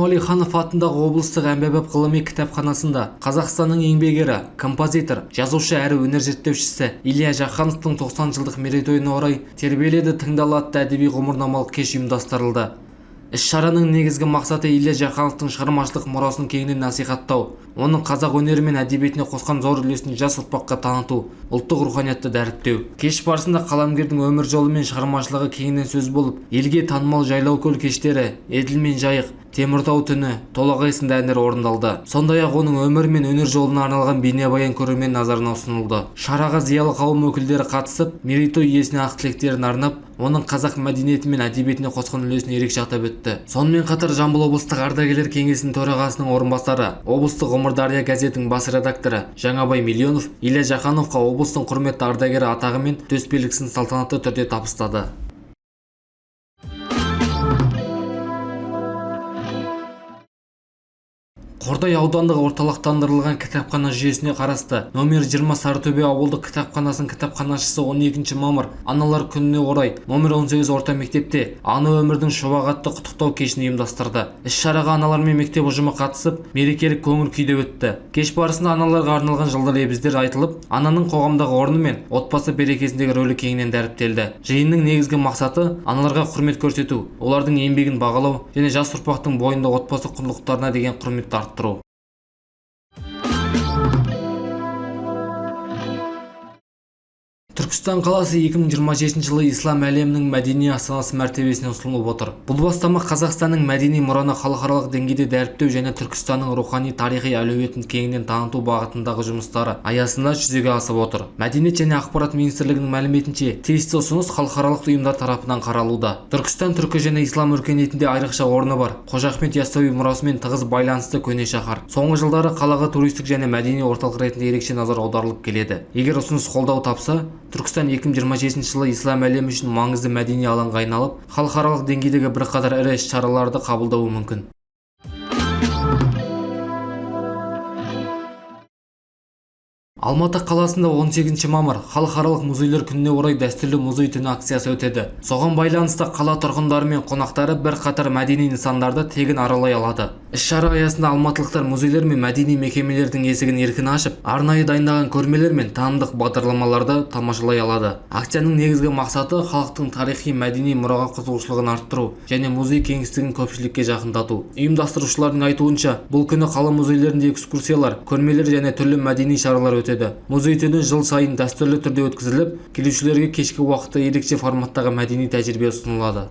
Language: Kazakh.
Уалиханов атындағы облыстық әмбебап ғылыми кітапханасында Қазақстанның еңбек ері, композитор, жазушы әрі өнер зерттеушісі Илья Жақановтың 90 жылдық мерейтойына орай тербеледі тыңдала атты әдеби ғұмырнамалық кеш ұйымдастырылды. Іс-шараның негізгі мақсаты Илья Жақановтың шығармашылық мұрасын кеңінен насихаттау, оның қазақ өнері мен әдебиетіне қосқан зор үлесін жас ұрпаққа таныту, ұлттық руханиятты дәріптеу. Кеш барысында қаламгердің өмір жолы мен шығармашылығы кеңінен сөз болып, елге танымал Жайлаукөл кештері, Еділ мен Жайық, Теміртау түні, Толағай сынды әндер орындалды. Сондай-ақ оның өмір мен өнер жолына арналған бейнебаян көрермен назарына ұсынылды. Шараға зиялы қауым өкілдері қатысып, мерейтой иесіне ақ тілектерін арнап, оның қазақ мәдениеті мен әдебиетіне қосқан үлесін ерекше атап өтті. Сонымен қатар Жамбыл облыстық ардагерлер кеңесінің төрағасының орынбасары, облыстық Ғұмыр Дария газетінің бас редакторы Жаңабай Миллионов Илья Жақановқа облыстың құрметті ардагері атағы мен төсбелгісін салтанатты түрде табыстады. Қордай аудандық орталықтандырылған кітапхана жүйесіне қарасты номер 20 Сарытөбе ауылдық кітапханасының кітапханашысы 12 мамыр аналар күніне орай номер 18 орта мектепте ана өмірдің шуағатты құттықтау кешін ұйымдастырды. Іс-шараға аналар мен мектеп ұжымы қатысып, мерекелік көңіл күйде өтті. Кеш барысында аналарға арналған жылдар лебіздер айтылып, ананың қоғамдағы орны мен отбасы берекесіндегі рөлі кеңінен дәріптелді. Жиынның негізгі мақсаты аналарға құрмет көрсету, олардың еңбегін бағалау және жас ұрпақтың бойында отбасы құндылықтарына деген құрметті арттыру. Түркістан қаласы 2026 жылы ислам әлемінің мәдени астанасы мәртебесіне ұсынылып отыр. Бұл бастама Қазақстанның мәдени мұраны халықаралық деңгейде дәріптеу және Түркістанның рухани тарихи әлеуетін кеңінен таныту бағытындағы жұмыстары аясында жүзеге асып отыр. Мәдениет және ақпарат министрлігінің мәліметінше, тиісті ұсыныс халықаралық ұйымдар тарапынан қаралуда. Түркістан түркі және ислам өркениетінде айрықша орны бар. Қожа Ахмет Яссауи мұрасымен тығыз байланысты көне шаһар. Соңғы жылдары қалаға туристік және мәдени орталық ретінде ерекше назар аударылып келеді. Егер ұсыныс қолдау тапса, Түркістан 2026 жылы ислам әлемі үшін маңызды мәдени алаңға айналып, халықаралық деңгейдегі бірқатар ірі іс-шараларды қабылдауы мүмкін. Алматы қаласында 18 мамыр халықаралық музейлер күніне орай дәстүрлі музей түні акциясы өтеді. Соған байланысты қала тұрғындары мен қонақтары бірқатар мәдени нысандарды тегін аралай алады. Іс-шара аясында алматылықтар музейлер мен мәдени мекемелердің есігін еркін ашып, арнайы дайындаған көрмелер мен танымдық бағдарламаларды тамашалай алады. Акцияның негізгі мақсаты халықтың тарихи мәдени мұраға қызығушылығын арттыру және музей кеңістігін көпшілікке жақындату. Ұйымдастырушылардың айтуынша, бұл күні қала музейлерінде экскурсиялар, көрмелер және түрлі мәдени шаралар өтеді. Музей түні жыл сайын дәстүрлі түрде өткізіліп, келушілерге кешкі уақытта ерекше форматтағы мәдени тәжірибе ұсынылады.